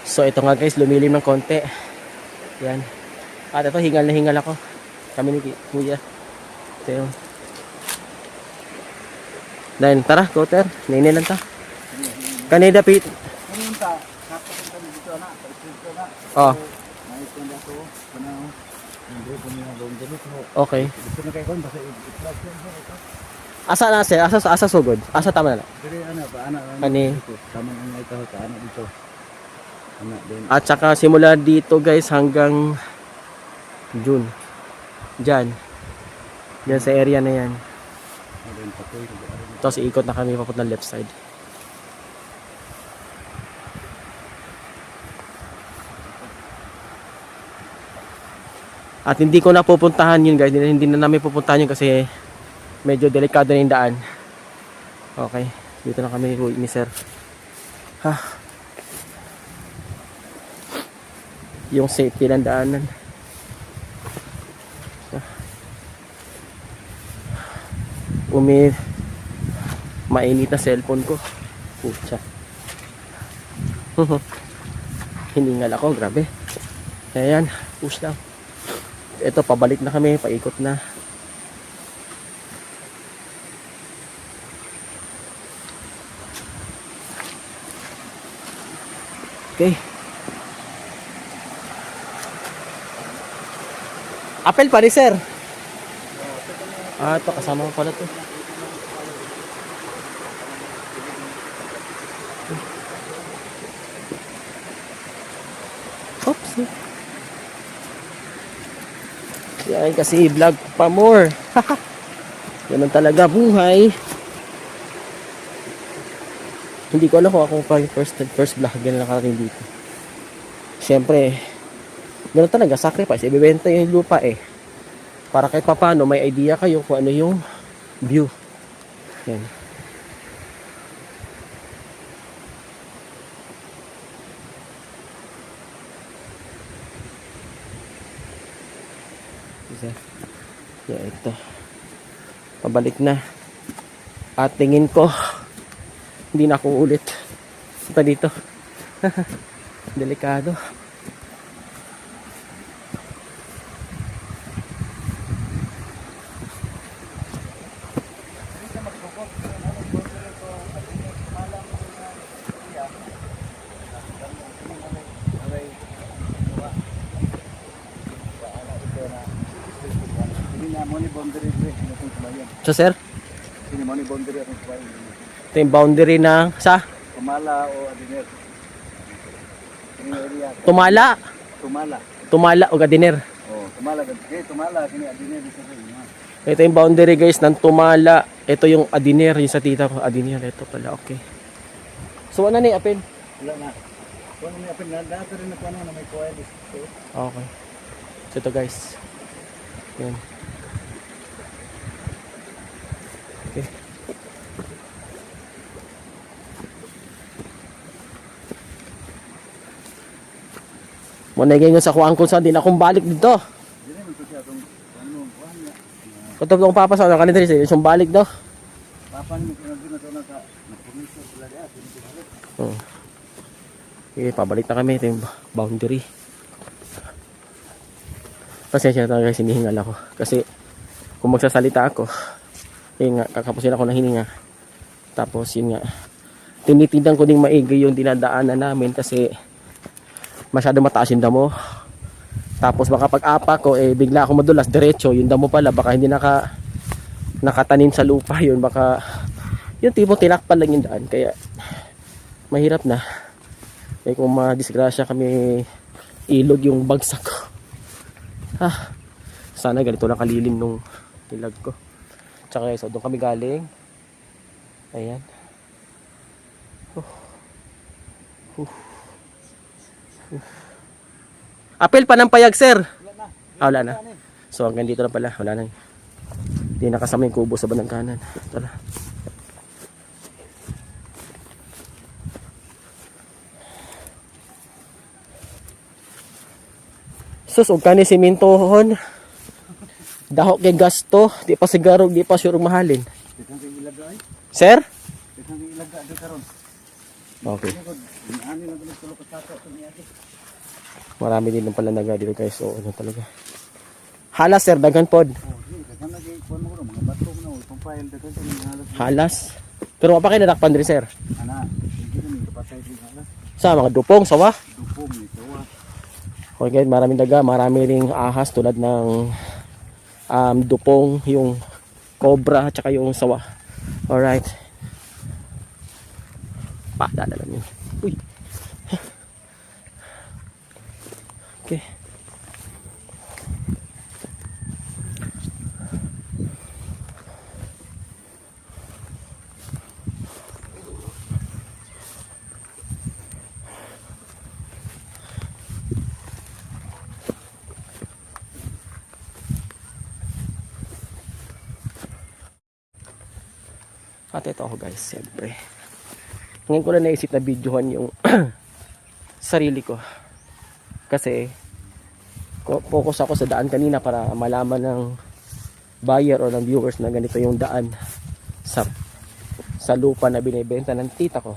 So ito nga guys, lumilim ng konti. Yan. At ito, hingal na hingal ako. Kami ni Kuya. Ito yung. Dahil tara, Koter. Nainilan ta. Kanida Pete. Oh. Okay. Asa na siya? Asa sugod? Asa tama na? Ani. At saka simula dito guys hanggang June. Diyan. Diyan sa area na yan. Tapos iikot na kami papunta left side. At hindi ko na pupuntahan yun guys. Hindi na namin pupuntahan yun kasi medyo delikado na yung daan. Okay. Dito na kami ni sir. Ha. Yung safety ng daanan. Mainit na cellphone ko. Pucha. Hiningal ako. Grabe. Ayan. Push lang. Ito, pabalik na kami, paikot na. Okay. Apel pa rin, sir. Ito, kasama ko pala to. Oops. Yan kasi vlog pa more. Ganun talaga buhay. Hindi ko alam kung ako pa yung first vlog na nakarating dito. Siyempre, ganun talaga, sacrifice. Ibibenta yung lupa eh. Para kahit papano may idea kayo kung ano yung view. Yan. Yeah, ito. Pabalik na. At tingin ko hindi na ako ulit punta dito. Delikado. So sir? Ito yung boundary ng sa? Tumala o Adiner. Tumala? Tumala. Tumala o Adiner. Oh, Tumala. Tumala, kini Adiner. Ito yung boundary guys ng Tumala. Ito yung Adiner, yung sa tita ko. Adiner, ito pala, okay. So ano na yung apel? Wala na. Kung may apel na, dito rin na may coil. Okay. So ito guys. Yan. Okay. Muna ngayon sa kuwang kung saan din akong balik dito. Kung ito akong papasa, nakalita rin sa'yo, yung balik daw. Okay, pabalik na kami. Ito yung boundary. Pasensya na talaga guys, hinihingal ako. Kasi kung magsasalita ako, yun nga, kakapusin ako ng hininga. Tapos yun nga, tinitignan ko ding maigi yung dinadaanan namin kasi masyado mataas yung damo. Tapos baka pag-apa ko, bigla ako madulas, diretso, yung damo pala, baka hindi nakatanim sa lupa yun. Baka, yung tipong tinakpan lang yung daan. Kaya, mahirap na. Kaya kung madisgrasya kami, ilog yung bagsak ko. Sana ganito lang kalilim nung ilag ko. Tsaka guys, so doon kami galing. Ayan. Apel pa ng payag, sir. Wala na. So hanggang dito na pala. Wala na. Hindi nakasama yung kubo sa bandang kanan. Tara. Sus, huwag ka ni simintohon. Dahok kay gasto. Di pa sigaro, di pa sure mahalin. Sir? Okay. Ani na tuloy tulog ka sa ato niya. Marami din ng palanaga dito guys. So ano talaga. Halas sir, daghan pod. Oh, di dagan lagi kuan mo mga bato mo na itong file dagan sa mga halos. Halas. Pero wa pa kayo nadakpan diri sir. Ana, hindi ni kapatay din halos. Sa mga dupong, sawa. Dupong ni tawa. Okay guys, maraming daga, marami ring ahas tulad ng dupong, yung cobra, tsaka yung sawa. Alright. Padala lang yun. Uy. Okay. At ito ako guys, siyempre. Ngayon ko lang naisip na videohan yung sarili ko. Kasi focus ako sa daan kanina para malaman ng buyer or ng viewers na ganito yung daan sa lupa na binibenta ng tita ko.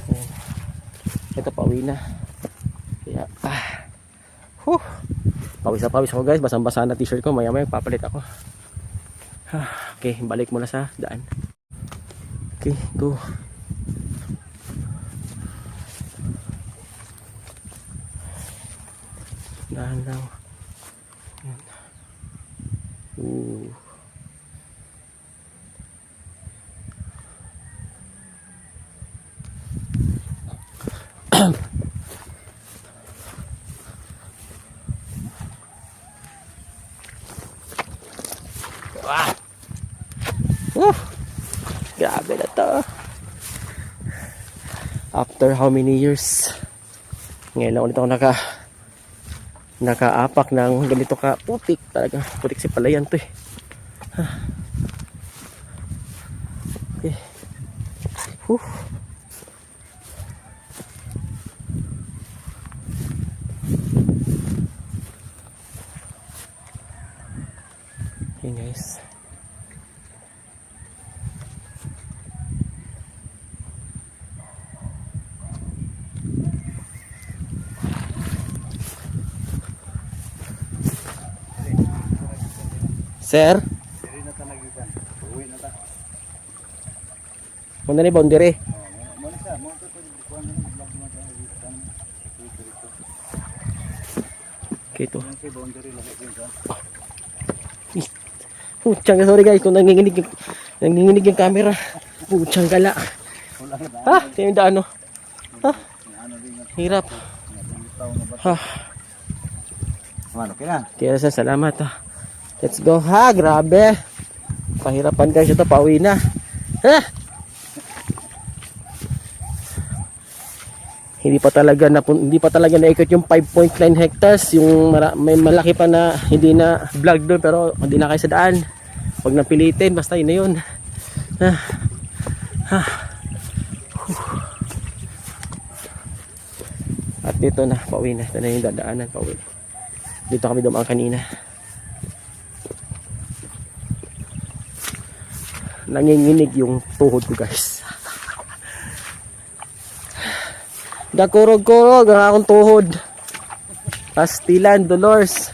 Ayan. Ito pauwi na. Kaya pawis na pawis ako guys, basang-basa na t-shirt ko, maya-maya papalit ako. Okay, balik muna sa daan. Okay, go. Dahan lang. Ayan. Grabe na to. After how many years? Ngayon lang ulit ako nakaapak ng ganito ka putik. Talaga putik si palayan to eh. Okay. Okay guys. Sir, Diri na ta nagikan. Uwi na ta. muna ni boundary. Mo na siya, mo to kuan na vlog mo ta gikan. Okay to. Yung si boundary lagi din ka. Puchang, sorry guys kung nanginginig yung camera. Puchang gala. Wala na. Tingnan yung daan no. Ano din nga. Hirap. Taw na ba? Ano kaya? Kaya sa salamat Let's go grabe. Pahirapan guys ito, pauwi na. Hindi pa talaga naikot yung 5.9 hectares, yung may malaki pa na hindi na vlog doon, pero hindi na kayo sa daan. Huwag nang pilitin, basta yun na yun. At dito na, pauwi na. Ito na yung dadaanan, pauwi. Dito kami dumaan kanina. Nanginginig yung tuhod ko guys. Dakurog-kurog ang akong tuhod. Pastilan, Dolores.